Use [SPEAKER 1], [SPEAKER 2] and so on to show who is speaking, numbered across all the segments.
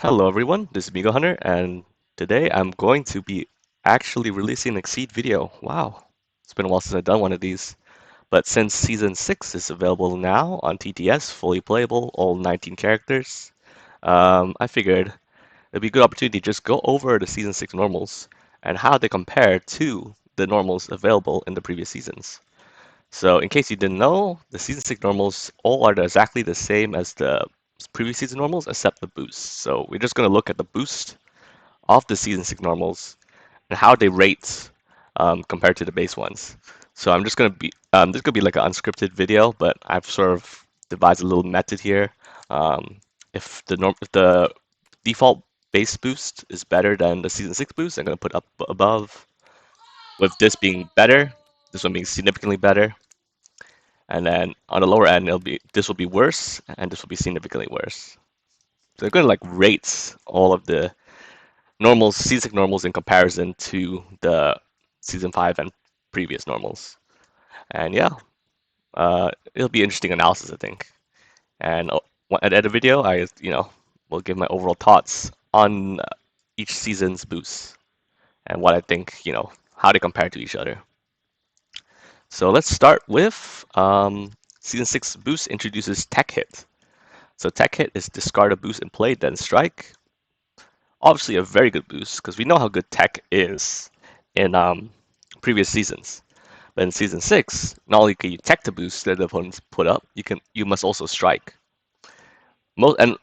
[SPEAKER 1] Hello everyone, this is Migo Hunter, and today I'm going to be actually releasing an Exceed video. Wow, it's been a while since I've done one of these. But since Season 6 is available now on TTS, fully playable, all 19 characters, I figured it'd be a good opportunity to just go over the Season 6 normals and how they compare to the normals available in the previous seasons. So in case you didn't know, the Season 6 normals all are exactly the same as the previous season normals except the boost. So we're just going to look at the boost of the Season 6 normals and how they rate compared to the base ones. So I'm just going to be, this could be like an unscripted video, but I've sort of devised a little method here. Um, if the default base boost is better than the Season 6 boost, I'm going to put up above, with this being better, this one being significantly better. And then on the lower end, this will be worse, and this will be significantly worse. So they're going to like rate all of the normals, season normals in comparison to the season 5 and previous normals. And yeah, it'll be interesting analysis, I think. And at the end of the video, will give my overall thoughts on each season's boosts and what I think, how they compare to each other. So let's start with season 6 boost introduces tech hit. So tech hit is discard a boost and play, then strike. Obviously a very good boost because we know how good tech is in previous seasons. But in season 6, not only can you tech the boost that the opponents put up, you must also strike. And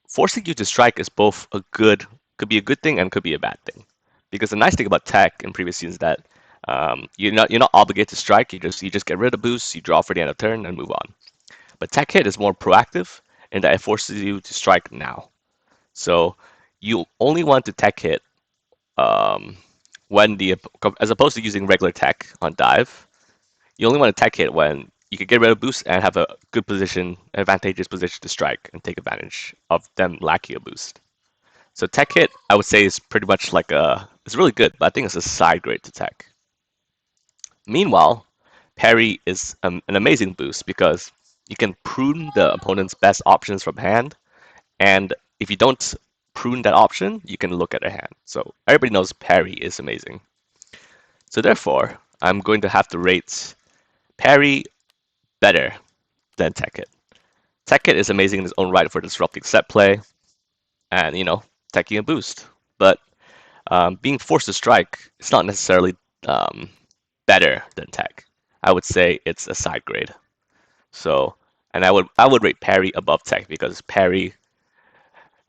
[SPEAKER 1] forcing you to strike is both could be a good thing and could be a bad thing. Because the nice thing about tech in previous seasons is that you're not obligated to strike. You just get rid of the boost, you draw for the end of turn, and move on. But tech hit is more proactive in that it forces you to strike now. So you only want to tech hit um, when as opposed to using regular tech on dive, you only want to tech hit when you can get rid of boost and have a good position, advantageous position to strike and take advantage of them lacking a boost. So tech hit, I would say, is pretty much it's really good, but I think it's a side grade to tech. Meanwhile, parry is an amazing boost because you can prune the opponent's best options from hand, and if you don't prune that option, you can look at their hand. So everybody knows parry is amazing. So therefore, I'm going to have to rate parry better than tech hit. Tech hit is amazing in its own right for disrupting set play and, teching a boost. But being forced to strike, it's not necessarily um, better than tech. I would say it's a side grade. So, and I would rate parry above tech because parry,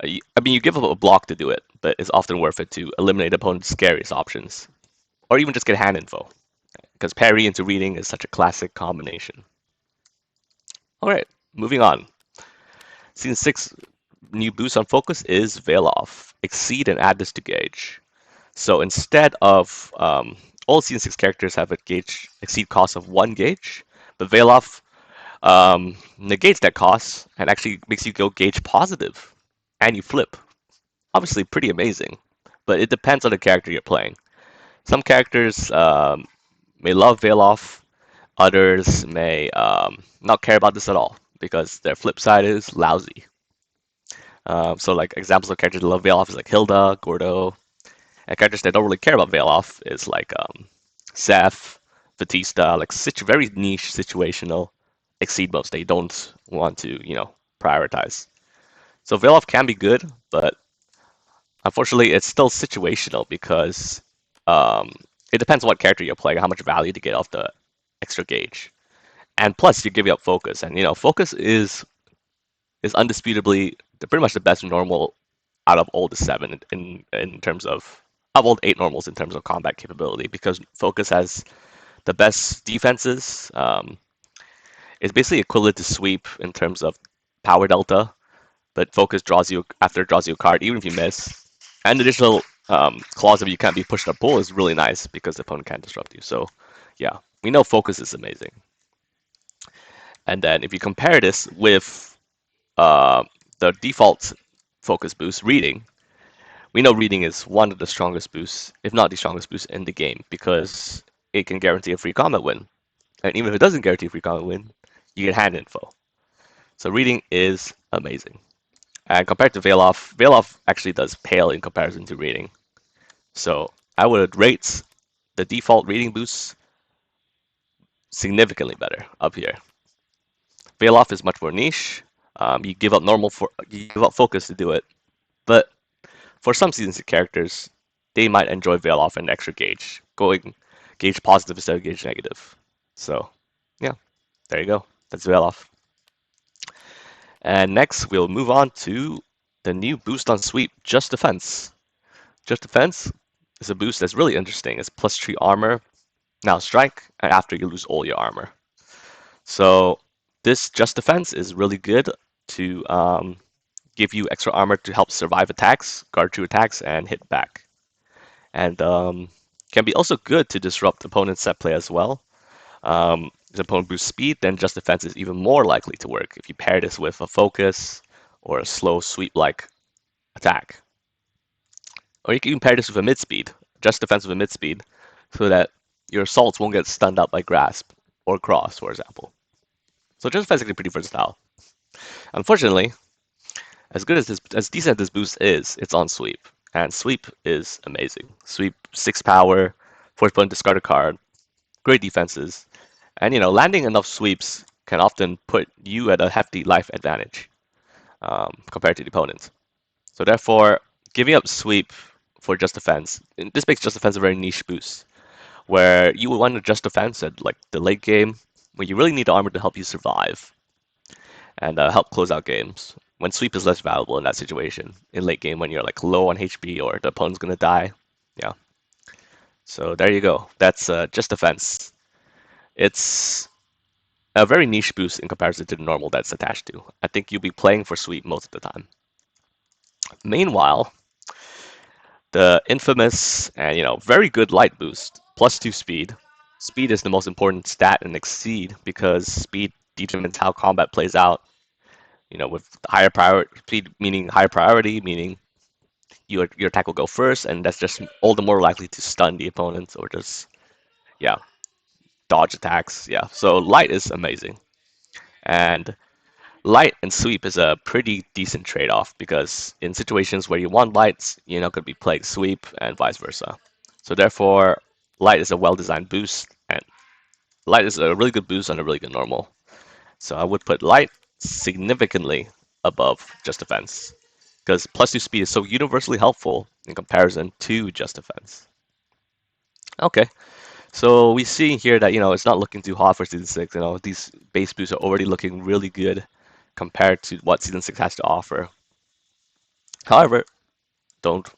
[SPEAKER 1] you give up a block to do it, but it's often worth it to eliminate opponent's scariest options, or even just get hand info, because parry into reading is such a classic combination. All right, moving on. Season 6 new boost on focus is Veil Off. Exceed and add this to gauge. So instead of all Season 6 characters have a gauge exceed cost of 1 gauge, but Veil Off negates that cost and actually makes you go gauge positive, and you flip. Obviously pretty amazing, but it depends on the character you're playing. Some characters may love Veil Off, others may not care about this at all because their flip side is lousy. So like examples of characters that love Veil Off is like Hilda, Gordo, and characters that don't really care about Veil Off is like Seth, Batista, like very niche situational exceed modes that you don't want to, prioritize. So Veil Off can be good, but unfortunately it's still situational because um, it depends on what character you're playing, how much value to get off the extra gauge. And plus you're giving up focus. And focus is undisputably pretty much the best normal out of all the 7 in terms of all the 8 normals in terms of combat capability because focus has the best defenses. It's basically equivalent to sweep in terms of power delta, but focus draws you a card even if you miss. And additional clause if you can't be pushed or pull is really nice because the opponent can't disrupt you. So yeah, we know focus is amazing. And then if you compare this with uh, the default focus boost reading, we know reading is one of the strongest boosts, if not the strongest boost in the game, because it can guarantee a free combat win. And even if it doesn't guarantee a free combat win, you get hand info. So reading is amazing. And compared to Veil-Off actually does pale in comparison to reading. So I would rate the default reading boost significantly better up here. Veil-Off is much more niche. You give up focus to do it. But for some season 6 characters, they might enjoy Veil-Off and extra gauge, going gauge positive instead of gauge negative. So yeah, there you go. That's Veil-Off. And next, we'll move on to the new boost on sweep, Just Defense. Just Defense is a boost that's really interesting. It's plus 3 armor, now strike, and after you lose all your armor. So this Just Defense is really good to give you extra armor to help survive attacks, guard through attacks, and hit back. And can be also good to disrupt opponent's set play as well. If the opponent boosts speed, then Just Defense is even more likely to work if you pair this with a focus or a slow sweep-like attack. Or you can even pair this with a mid-speed, Just Defense with a mid-speed, so that your assaults won't get stunned up by Grasp or Cross, for example. So Just Defense is actually pretty versatile. Unfortunately, as decent as this boost is, it's on sweep. And sweep is amazing. Sweep 6 power, force opponent discard a card, great defenses. And landing enough sweeps can often put you at a hefty life advantage compared to the opponent. So therefore, giving up sweep for Just Defense, this makes Just Defense a very niche boost, where you would want to Just Defense at like the late game, where you really need the armor to help you survive and help close out games. When sweep is less valuable in that situation, in late game when you're like low on HP or the opponent's gonna die. Yeah. So there you go. That's Just Defense. It's a very niche boost in comparison to the normal that's attached to. I think you'll be playing for sweep most of the time. Meanwhile, the infamous and very good light boost, plus 2 speed. Speed is the most important stat in Exceed because speed determines how combat plays out. With higher priority, speed meaning higher priority, meaning your attack will go first, and that's just all the more likely to stun the opponent or just yeah dodge attacks. Yeah, so light is amazing, and light and sweep is a pretty decent trade-off because in situations where you want lights, you're not going to be playing sweep and vice versa. So therefore, light is a well-designed boost, and light is a really good boost on a really good normal. So I would put light significantly above Just Defense because plus 2 speed is so universally helpful in comparison to Just Defense. Okay, so we see here that it's not looking too hot for Season 6. These base boosts are already looking really good compared to what Season 6 has to offer. However, don't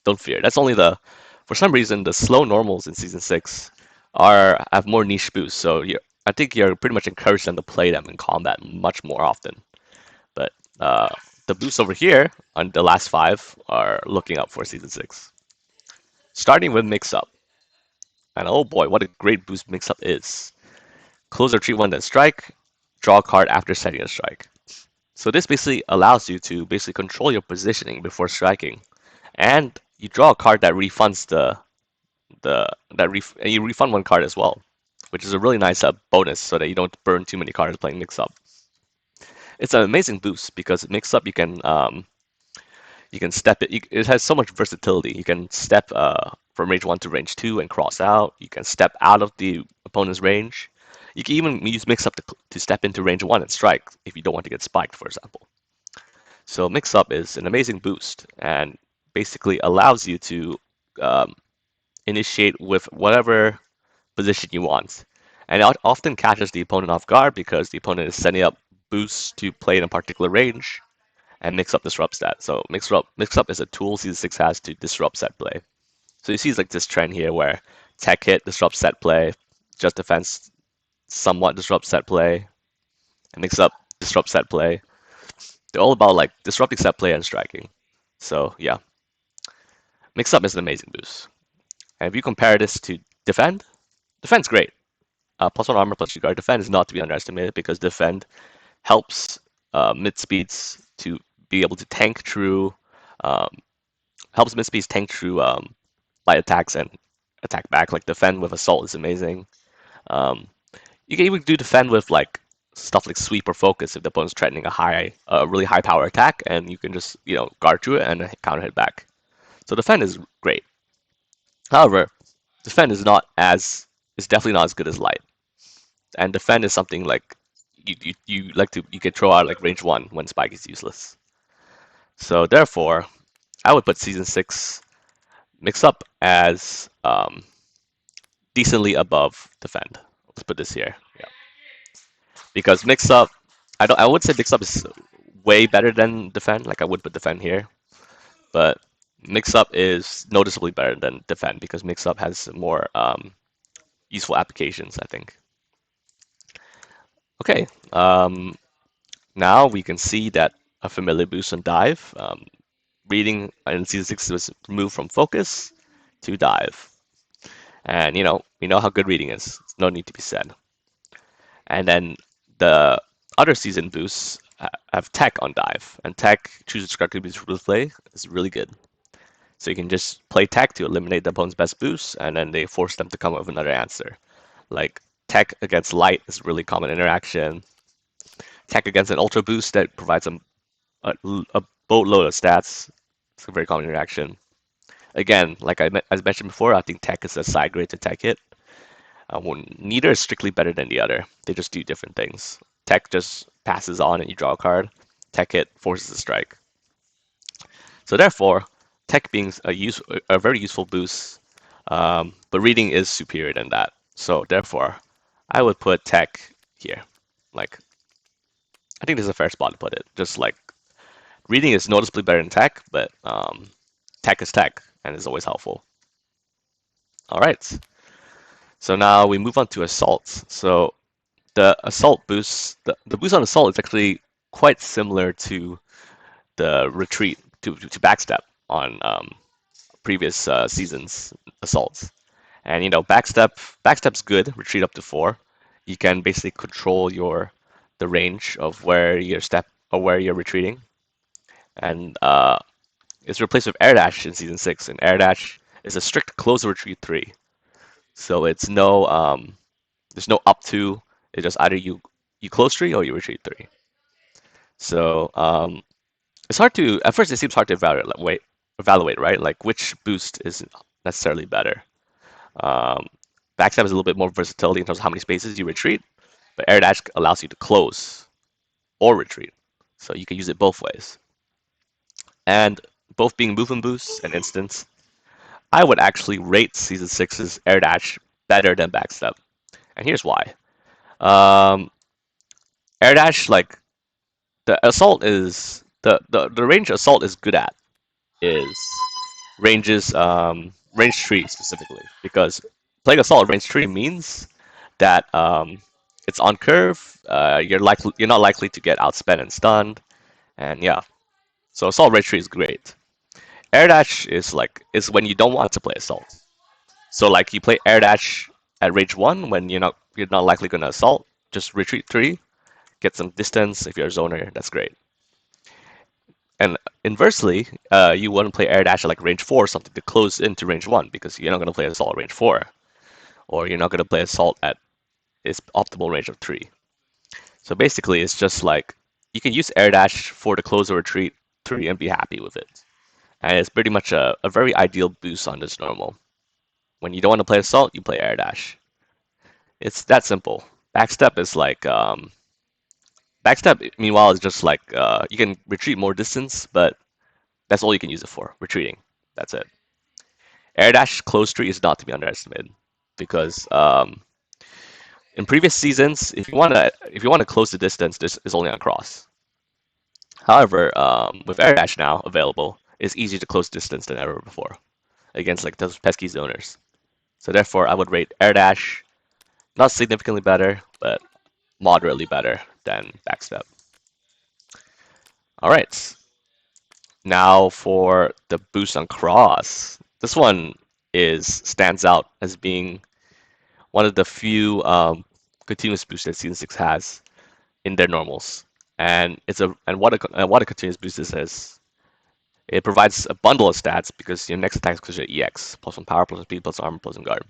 [SPEAKER 1] don't fear. That's only for some reason the slow normals in Season 6 have more niche boosts. So I think you're pretty much encouraged them to play them in combat much more often. But the boosts over here on the last 5 are looking up for Season 6. Starting with Mix Up. And oh boy, what a great boost Mix Up is. Close or treat one then strike, draw a card after setting a strike. So this basically allows you to basically control your positioning before striking. And you draw a card that refunds and you refund one card as well, which is a really nice bonus so that you don't burn too many cards playing Mix Up. It's an amazing boost because Mix Up you can step it. It has so much versatility. You can step from range 1 to range 2 and cross out. You can step out of the opponent's range. You can even use Mix Up to step into range 1 and strike if you don't want to get spiked, for example. So Mix Up is an amazing boost and basically allows you to um, initiate with whatever position you want. And it often catches the opponent off guard because the opponent is setting up boosts to play in a particular range, and Mix Up disrupts that. So Mix Up is a tool Season 6 has to disrupt set play. So you see like this trend here where Tech Hit disrupts set play, Just Defense somewhat disrupts set play, and Mix Up disrupts set play. They're all about like disrupting set play and striking. So yeah, Mix Up is an amazing boost. And if you compare this to Defend's great. Plus 1 armor, plus 2 guard. Defend is not to be underestimated because Defend helps mid speeds to be able to tank through, um, helps mid speeds tank through light attacks and attack back. Like Defend with Assault is amazing. Um, you can even do Defend with like stuff like sweep or focus if the opponent's threatening a really high power attack, and you can just guard through it and counter hit back. So defend is great. However, defend is definitely not as good as light. And defend is something like you can throw out like range one when spike is useless. So therefore, I would put season six mix up as decently above defend. Let's put this here. Yeah. Because mix up, I would say mix up is way better than defend. Like I would put defend here, but mix up is noticeably better than defend because mix up has more useful applications, I think. Okay, now we can see that a familiar boost on dive. Reading in season six was moved from focus to dive, and we know how good reading is. No need to be said. And then the other season boosts have tech on dive, and tech chooses correctly boost play is really good. So you can just play tech to eliminate the opponent's best boosts, and then they force them to come up with another answer. Like tech against light is a really common interaction. Tech against an ultra boost that provides a boatload of stats. It's a very common interaction. Again, like as mentioned before, I think tech is a side grade to tech hit. Neither is strictly better than the other. They just do different things. Tech just passes on and you draw a card. Tech hit forces a strike. So therefore, tech being a very useful boost, but reading is superior than that. So therefore, I would put tech here. Like, I think this is a fair spot to put it. Just like reading is noticeably better than tech, but tech is tech and is always helpful. All right. So now we move on to assaults. So the assault boost, the boost on assault is actually quite similar to the retreat, to backstep on previous seasons assaults. And backstep's good, retreat up to 4. You can basically control the range of where your step or where you're retreating. And it's replaced with air dash in season 6. And air dash is a strict close retreat 3. So it's no there's no up to. It's just either you close 3 or you retreat 3. So it's hard to at first it seems hard to evaluate, right? Like which boost is necessarily better. Um, Backstab is a little bit more versatility in terms of how many spaces you retreat, but air dash allows you to close or retreat, so you can use it both ways. And both being movement boosts and instants, I would actually rate season six's air dash better than backstab, and here's why. Um, Air dash, like the assault is the range assault is good at is range 3 specifically, because playing assault range 3 means that it's on curve. You're not likely to get outspent and stunned, and yeah. So assault range 3 is great. Air dash is when you don't want to play assault. So like you play air dash at range 1 when you're not likely gonna assault. Just retreat 3, get some distance. If you're a zoner, that's great. And inversely, you wouldn't play air dash at like range 4 or something to close into range 1 because you're not going to play assault at range 4, or you're not going to play assault at its optimal range of 3. So basically, it's just like you can use air dash for the close or retreat 3 and be happy with it. And it's pretty much a very ideal boost on this normal. When you don't want to play assault, you play air dash. It's that simple. Backstep is like backstep. Meanwhile, is just like you can retreat more distance, but that's all you can use it for, retreating. That's it. Air dash close tree is not to be underestimated because in previous seasons, if you want to close the distance, this is only on cross. However, with air dash now available, it's easier to close distance than ever before against like those pesky zoners. So therefore, I would rate air dash not significantly better, but moderately better than backstep. All right, now for the boost on cross. This one stands out as being one of the few continuous boosts that Season 6 has in their normals. And what a continuous boost is it provides a bundle of stats because your next attack is considered EX, plus 1 power, plus 1 speed, plus armor, plus 1 guard.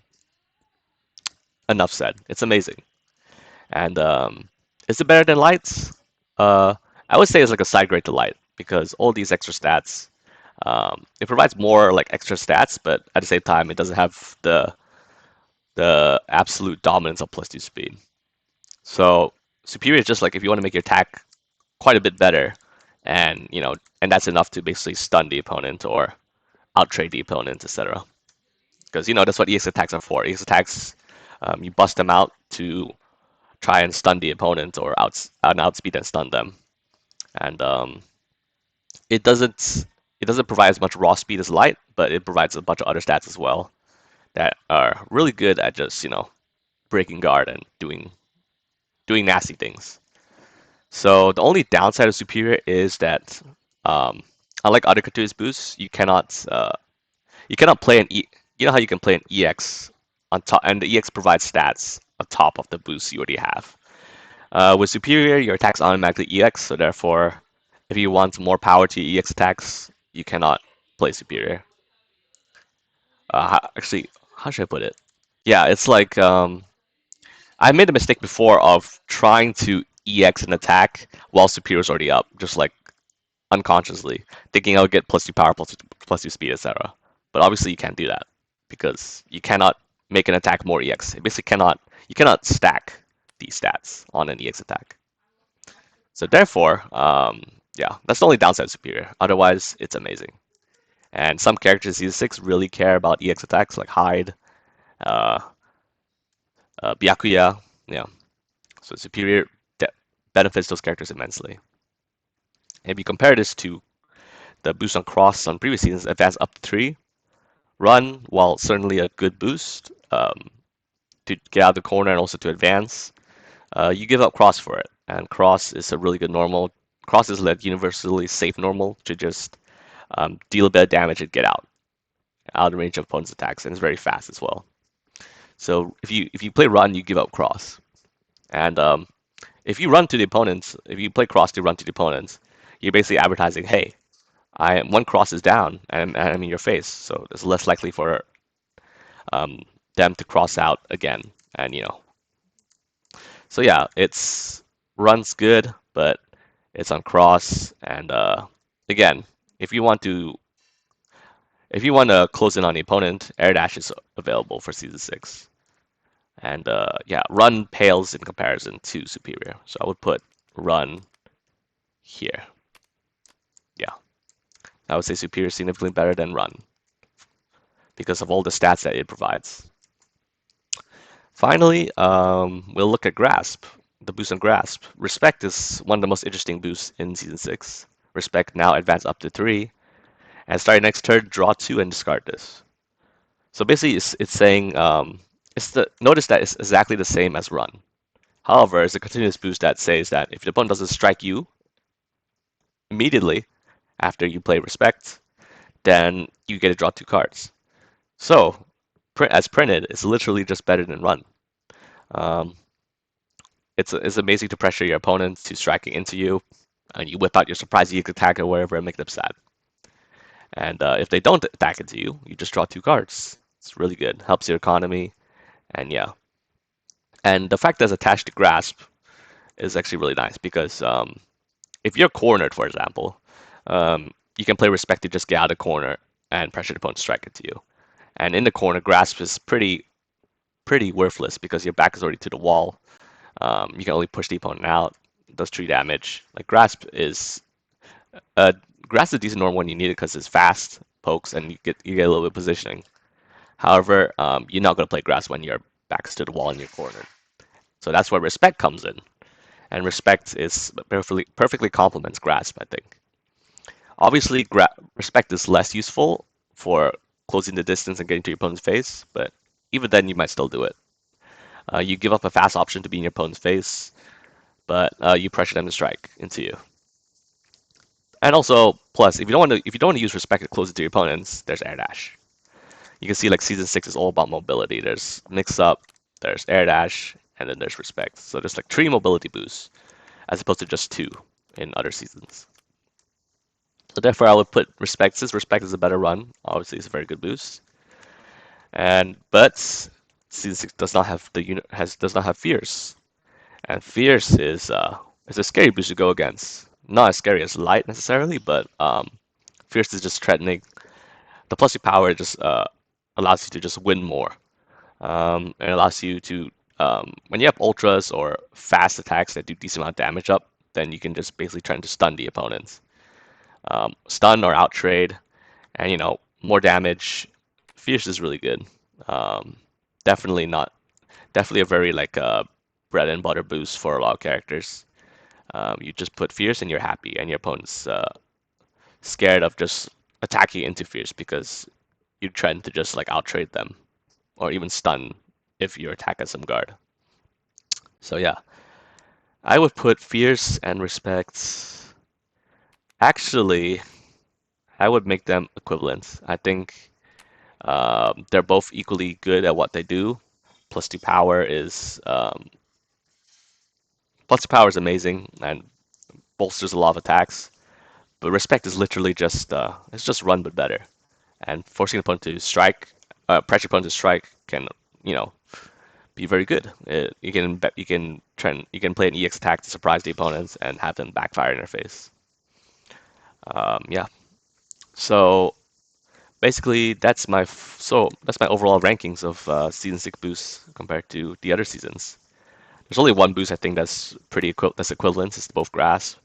[SPEAKER 1] Enough said. It's amazing. And Is it better than lights? Uh, I would say it's like a side grade to light because all these extra stats, it provides more like extra stats, but at the same time, it doesn't have the absolute dominance of plus two speed. So superior is just like if you want to make your attack quite a bit better, and and that's enough to basically stun the opponent or outtrade the opponent, etc. Because that's what EX attacks are for. EX attacks, you bust them out to try and stun the opponent or outspeed and stun them. And it doesn't it doesn't provide as much raw speed as light, but it provides a bunch of other stats as well that are really good at just breaking guard and doing nasty things. So the only downside of superior is that um, unlike other gratuitous boosts, you cannot play an E. You know how you can play an EX on top, and the EX provides stats on top of the boost you already have. With superior, your attacks automatically EX, so therefore, if you want more power to your EX attacks, you cannot play superior. Actually, how should I put it? Yeah, it's like I made a mistake before of trying to EX an attack while superior is already up, just like unconsciously, thinking I would get plus two power, plus two speed, etc. But obviously you can't do that because you cannot make an attack more EX. It basically you cannot stack these stats on an EX attack. So therefore, yeah, that's the only downside of superior. Otherwise, it's amazing. And some characters in Season 6 really care about EX attacks like Hyde, uh, Byakuya. Yeah, so superior benefits those characters immensely. If you compare this to the boost on cross on previous seasons, advance up to 3, run, while certainly a good boost to get out of the corner and also to advance, you give up cross for it. And cross is a really good normal. Cross is like universally safe normal to just deal a bit of damage and get out of range of opponent's attacks, and it's very fast as well. So if you play run, you give up cross, and if you play cross to run to the opponents, you're basically advertising, hey, one cross is down and I'm in your face, so it's less likely for um, them to cross out again, and so yeah, it's runs good, but it's on cross, and again, if you want to close in on the opponent, air dash is available for season 6. And yeah, run pales in comparison to superior. So I would put run here. Yeah, I would say superior is significantly better than run because of all the stats that it provides. Finally, we'll look at grasp, the boost on grasp. Respect is one of the most interesting boosts in season 6. Respect now advance up to 3, and starting next turn, draw 2 and discard this. So basically, it's saying notice that it's exactly the same as run. However, it's a continuous boost that says that if the opponent doesn't strike you immediately after you play respect, then you get to draw 2 cards. So, as printed, it's literally just better than run. Um, it's amazing to pressure your opponents to striking into you, and you whip out your surprise EX attack or whatever and make them sad. And if they don't attack into you, you just draw 2 cards. It's really good. Helps your economy, and yeah. And the fact that it's attached to grasp is actually really nice because if you're cornered, for example, you can play respect to just get out of the corner and pressure the opponent to strike into you. And in the corner, grasp is pretty worthless because your back is already to the wall. You can only push the opponent out. It does 3 damage. Like uh, grasp is decent normal when you need it because it's fast, pokes, and you get a little bit of positioning. However, you're not going to play grasp when your back's to the wall and you're cornered. So that's where respect comes in, and respect is perfectly complements grasp, I think. Obviously, respect is less useful for closing the distance and getting to your opponent's face, but even then, you might still do it. You give up a fast option to be in your opponent's face, but you pressure them to strike into you. And also, plus, if you don't want to use respect to close it to your opponents, there's air dash. You can see like season 6 is all about mobility. There's mix up, there's air dash, and then there's respect. So there's like 3 mobility boosts as opposed to just 2 in other seasons. So therefore, I would put respect. Since respect is a better run, obviously it's a very good boost. But season 6 does not have does not have fears, And Fierce is a scary boost to go against. Not as scary as Light necessarily, but Fierce is just threatening. The plus two power just allows you to just win more. And allows you to when you have ultras or fast attacks that do decent amount of damage up, then you can just basically try to stun the opponents. Stun or outtrade, and more damage. Fierce is really good. Um, definitely not definitely a very like bread and butter boost for a lot of characters. You just put Fierce and you're happy, and your opponent's scared of just attacking into Fierce because you tend to just like outtrade them or even stun if you attack at some guard. So yeah, I would put Fierce and Respect. Actually, I would make them equivalent. I think they're both equally good at what they do. Plus two power is plus two power is amazing and bolsters a lot of attacks. But respect is literally just it's just run but better. And forcing the opponent to strike, pressure opponent to strike can you know be very good. You can play an EX attack to surprise the opponents and have them backfire in their face. Yeah. So basically, that's my overall rankings of season six boosts compared to the other seasons. There's only one boost I think that's equivalent. It's both grass,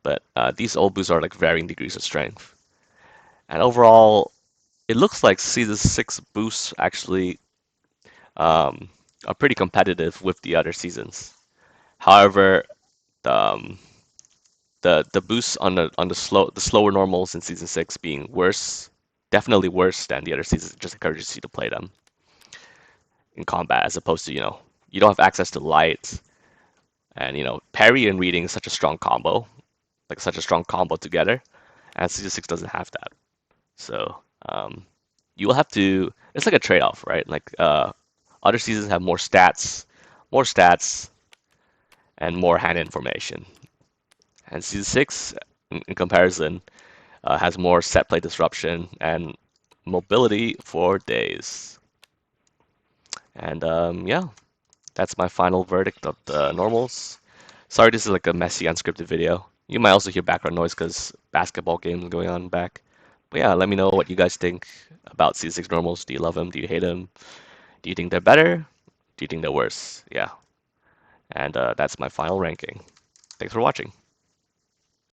[SPEAKER 1] but these old boosts are like varying degrees of strength. And overall, it looks like season six boosts actually um, are pretty competitive with the other seasons. However, um, the boosts on the slower normals in season six being worse, definitely worse than the other seasons. It just encourages you to play them in combat as opposed to you don't have access to light and parry and reading is such a strong combo, like such a strong combo together, and season six doesn't have that. So you will have to. It's like a trade-off, right? Like other seasons have more stats, and more hand information. And season six, in comparison, has more set play disruption and mobility for days. And yeah, that's my final verdict of the normals. Sorry, this is like a messy, unscripted video. You might also hear background noise because basketball games going on back. But yeah, let me know what you guys think about season six normals. Do you love them? Do you hate them? Do you think they're better? Do you think they're worse? Yeah. And that's my final ranking. Thanks for watching.